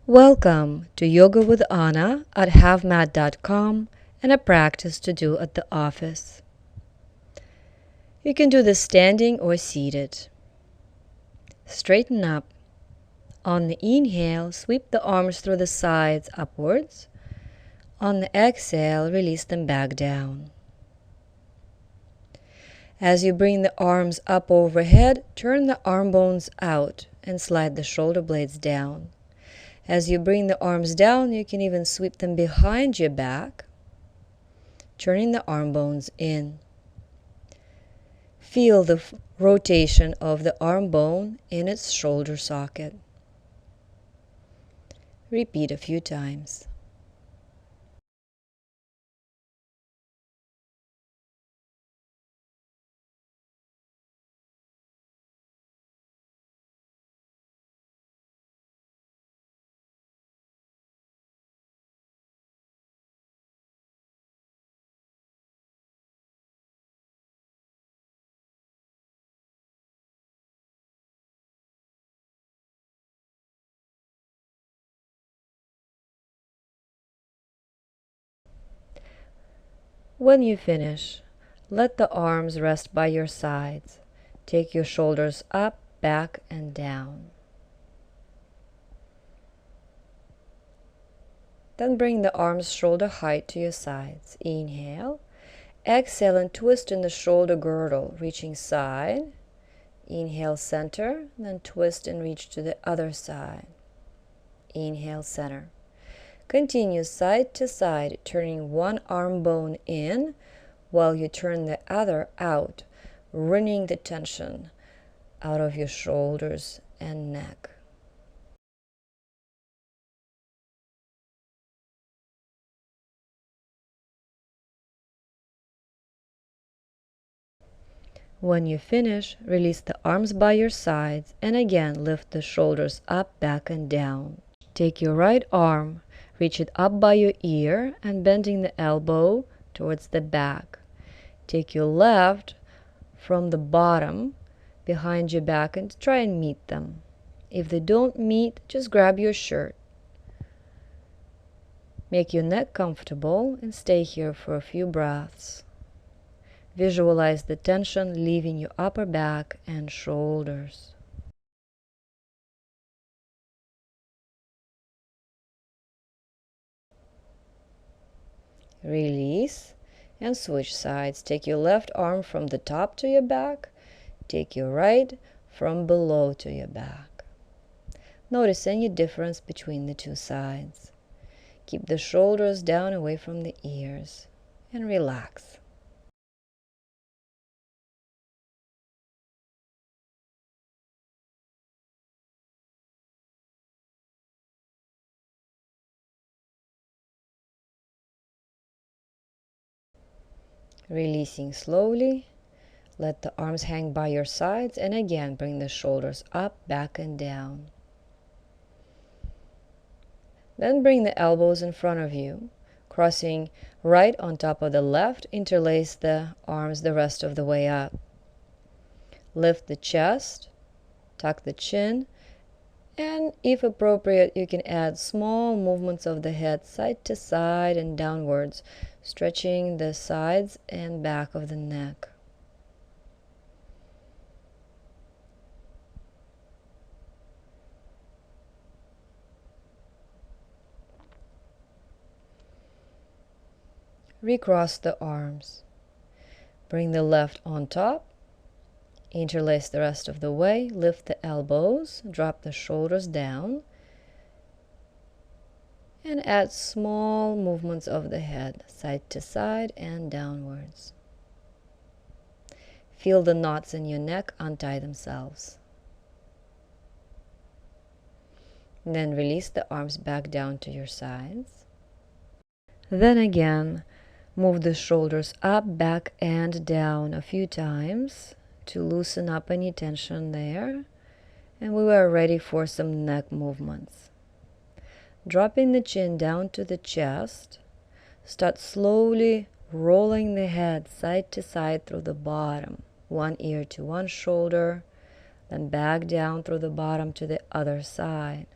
Welcome to Yoga with Anna at havemat.com and a practice to do at the office. You can do this standing or seated. Straighten up. On the inhale, sweep the arms through the sides upwards. On the exhale, release them back down. As you bring the arms up overhead, turn the arm bones out and slide the shoulder blades down. As you bring the arms down, you can even sweep them behind your back, turning the arm bones in. Feel the rotation of the arm bone in its shoulder socket. Repeat a few times. When you finish, let the arms rest by your sides. Take your shoulders up, back, and down. Then bring the arms shoulder height to your sides. Inhale. Exhale and twist in the shoulder girdle, reaching side. Inhale, center, then twist and reach to the other side. Inhale, center. Continue side to side, turning one arm bone in while you turn the other out, wringing the tension out of your shoulders and neck. When you finish, release the arms by your sides and again lift the shoulders up, back, and down. Take your right arm, reach it up by your ear and bending the elbow towards the back. Take your left from the bottom behind your back and try and meet them. If they don't meet, just grab your shirt. Make your neck comfortable and stay here for a few breaths. Visualize the tension leaving your upper back and shoulders. Release and switch sides. Take your left arm from the top to your back. Take your right from below to your back. Notice any difference between the two sides. Keep the shoulders down away from the ears and relax. Releasing slowly. Let the arms hang by your sides and again bring the shoulders up, back, and down. Then bring the elbows in front of you, crossing right on top of the left. Interlace the arms the rest of the way up. Lift the chest, tuck the chin, and if appropriate, you can add small movements of the head side to side and downwards, stretching the sides and back of the neck. Recross the arms. Bring the left on top. Interlace the rest of the way. Lift the elbows. Drop the shoulders down. And add small movements of the head, side to side and downwards. Feel the knots in your neck untie themselves. Then release the arms back down to your sides. Then again, move the shoulders up, back, and down a few times to loosen up any tension there. And we are ready for some neck movements. Dropping the chin down to the chest, start slowly rolling the head side to side through the bottom, one ear to one shoulder, then back down through the bottom to the other side.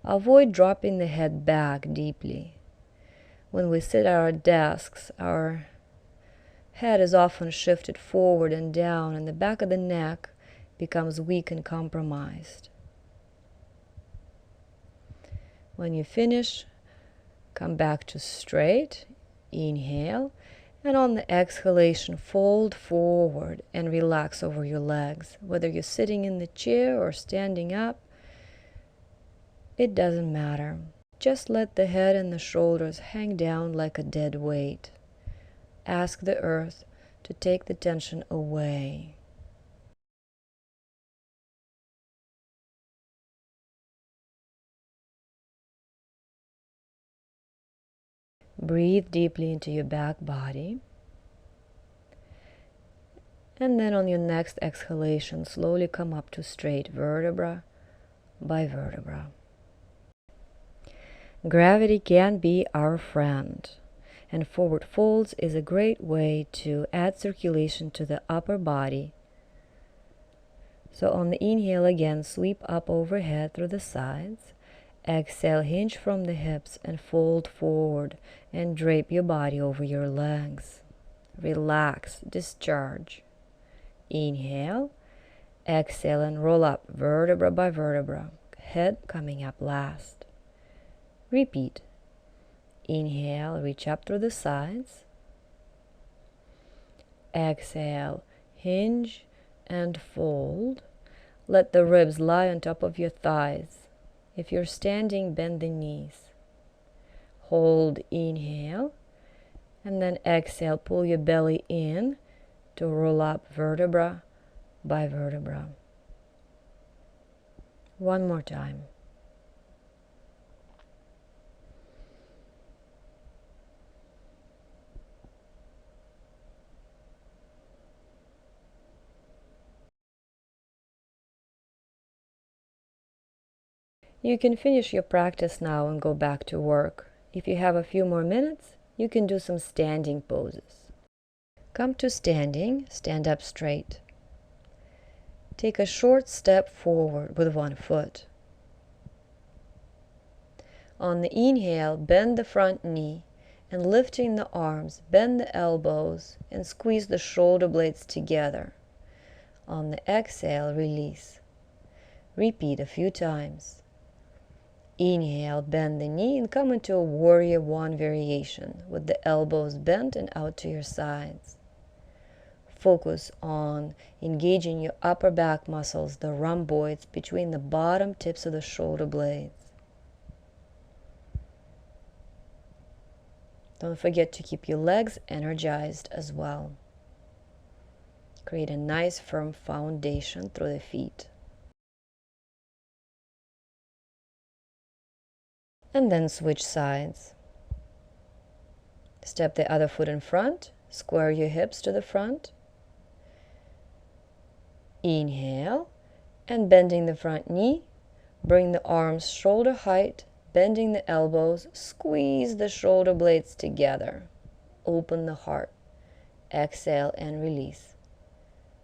Avoid dropping the head back deeply. When we sit at our desks, our head is often shifted forward and down, and the back of the neck becomes weak and compromised. When you finish, come back to straight. Inhale, and on the exhalation, fold forward and relax over your legs. Whether you're sitting in the chair or standing up, it doesn't matter. Just let the head and the shoulders hang down like a dead weight. Ask the earth to take the tension away. Breathe deeply into your back body. And then on your next exhalation, slowly come up to straight, vertebra by vertebra. Gravity can be our friend, and forward folds is a great way to add circulation to the upper body. So on the inhale again, sweep up overhead through the sides. Exhale, hinge from the hips and fold forward and drape your body over your legs. Relax, discharge. Inhale, exhale and roll up vertebra by vertebra, head coming up last. Repeat. Inhale, reach up through the sides. Exhale, hinge and fold. Let the ribs lie on top of your thighs. If you're standing, bend the knees. Hold, inhale, and then exhale, pull your belly in to roll up vertebra by vertebra. One more time. You can finish your practice now and go back to work. If you have a few more minutes, you can do some standing poses. Come to standing, stand up straight. Take a short step forward with one foot. On the inhale, bend the front knee, and lifting the arms, bend the elbows and squeeze the shoulder blades together. On the exhale, release. Repeat a few times. Inhale, bend the knee and come into a warrior one variation with the elbows bent and out to your sides. Focus on engaging your upper back muscles, the rhomboids between the bottom tips of the shoulder blades. Don't forget to keep your legs energized as well. Create a nice firm foundation through the feet. And then switch sides. Step the other foot in front, square your hips to the front. Inhale, and bending the front knee, bring the arms shoulder height, bending the elbows, squeeze the shoulder blades together. Open the heart. Exhale and release.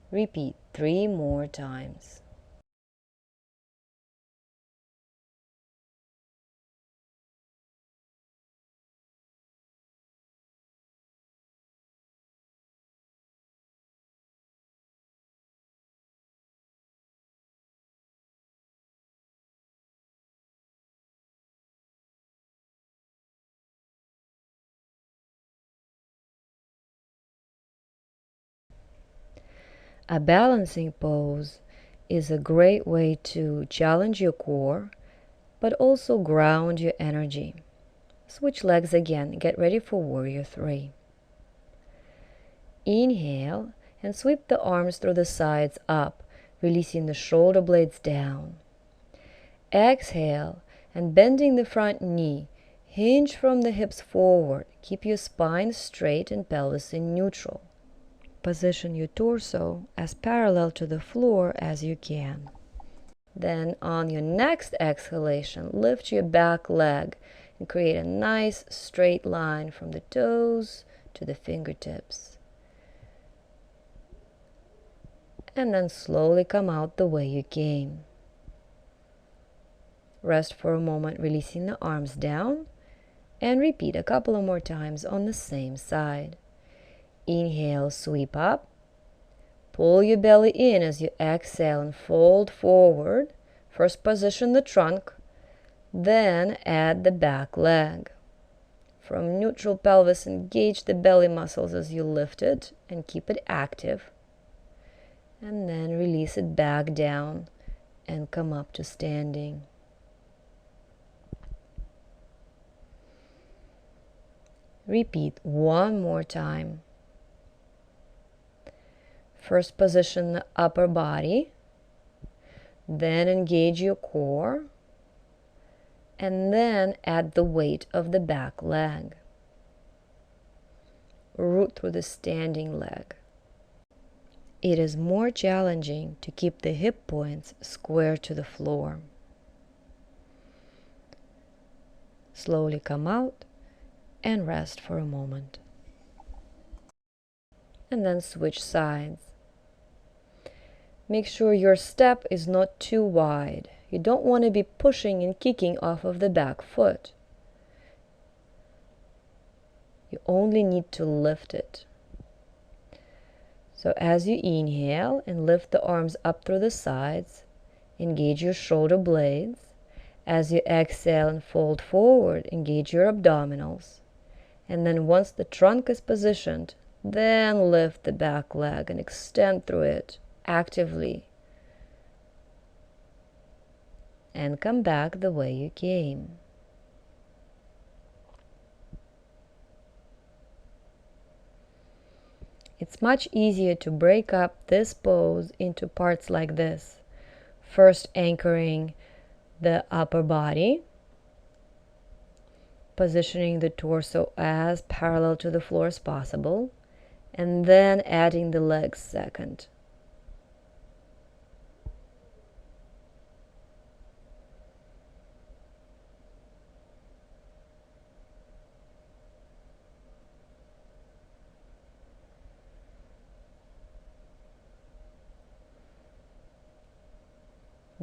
Repeat 3 more times. A balancing pose is a great way to challenge your core, but also ground your energy. Switch legs again. Get ready for Warrior 3. Inhale and sweep the arms through the sides up, releasing the shoulder blades down. Exhale and bending the front knee, hinge from the hips forward. Keep your spine straight and pelvis in neutral. Position your torso as parallel to the floor as you can. Then on your next exhalation, lift your back leg and create a nice straight line from the toes to the fingertips. And then slowly come out the way you came. Rest for a moment, releasing the arms down, and repeat a couple of more times on the same side. Inhale, sweep up. Pull your belly in as you exhale and fold forward. First position the trunk, then add the back leg. From neutral pelvis, engage the belly muscles as you lift it and keep it active. And then release it back down and come up to standing. Repeat one more time. First position the upper body, then engage your core, and then add the weight of the back leg. Root through the standing leg. It is more challenging to keep the hip points square to the floor. Slowly come out and rest for a moment. And then switch sides. Make sure your step is not too wide. You don't want to be pushing and kicking off of the back foot. You only need to lift it. So as you inhale and lift the arms up through the sides, engage your shoulder blades. As you exhale and fold forward, engage your abdominals. And then once the trunk is positioned, then lift the back leg and extend through it actively. And come back the way you came. It's much easier to break up this pose into parts like this. First anchoring the upper body, positioning the torso as parallel to the floor as possible, and then adding the legs second.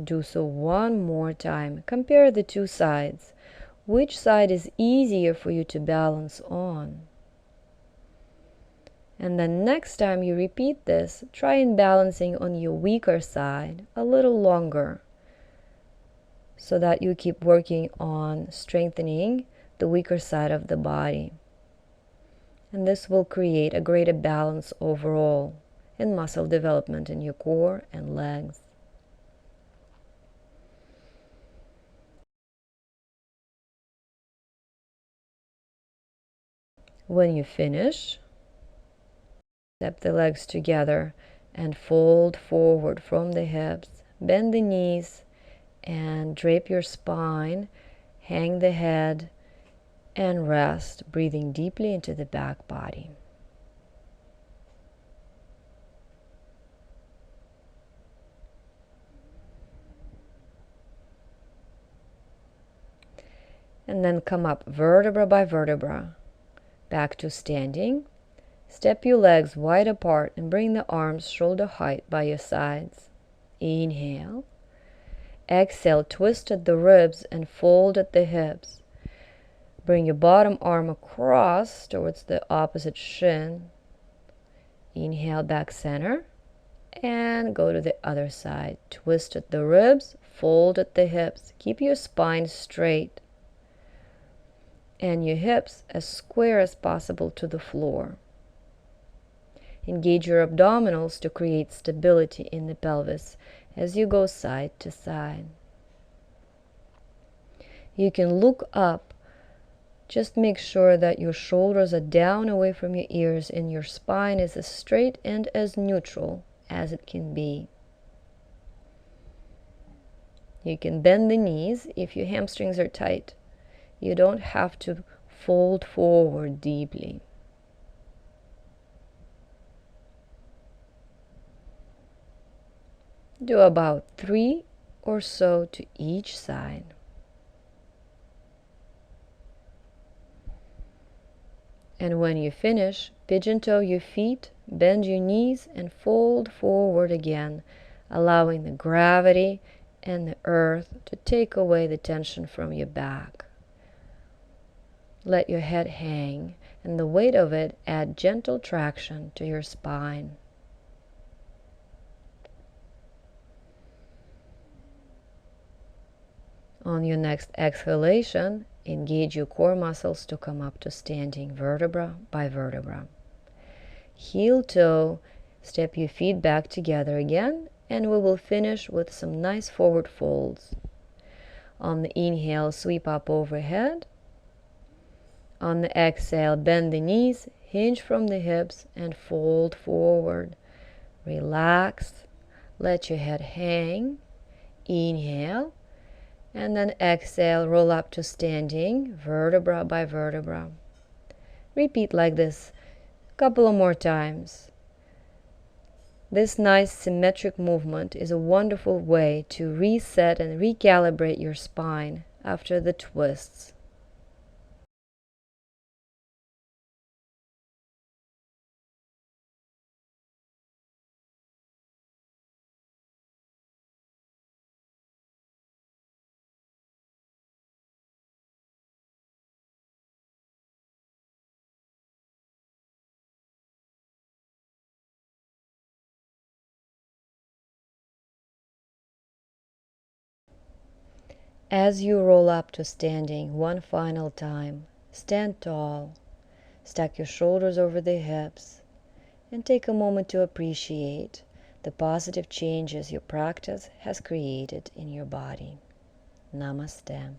Do so one more time. Compare the two sides. Which side is easier for you to balance on? And then next time you repeat this, try in balancing on your weaker side a little longer, so that you keep working on strengthening the weaker side of the body. And this will create a greater balance overall in muscle development in your core and legs. When you finish, step the legs together and fold forward from the hips. Bend the knees and drape your spine. Hang the head and rest, breathing deeply into the back body. And then come up vertebra by vertebra. Back to standing. Step your legs wide apart and bring the arms shoulder height by your sides. Inhale. Exhale, twist at the ribs and fold at the hips. Bring your bottom arm across towards the opposite shin. Inhale, back center. And go to the other side. Twist at the ribs, fold at the hips. Keep your spine straight and your hips as square as possible to the floor. Engage your abdominals to create stability in the pelvis as you go side to side. You can look up. Just make sure that your shoulders are down away from your ears and your spine is as straight and as neutral as it can be. You can bend the knees if your hamstrings are tight. You don't have to fold forward deeply. Do about 3 or so to each side. And when you finish, pigeon toe your feet, bend your knees, and fold forward again, allowing the gravity and the earth to take away the tension from your back. Let your head hang, and the weight of it add gentle traction to your spine. On your next exhalation, engage your core muscles to come up to standing vertebra by vertebra. Heel toe, step your feet back together again, and we will finish with some nice forward folds. On the inhale, sweep up overhead. On the exhale, bend the knees, hinge from the hips, and fold forward. Relax. Let your head hang. Inhale. And then exhale, roll up to standing, vertebra by vertebra. Repeat like this a couple of more times. This nice symmetric movement is a wonderful way to reset and recalibrate your spine after the twists. As you roll up to standing one final time, stand tall, stack your shoulders over the hips, and take a moment to appreciate the positive changes your practice has created in your body. Namaste.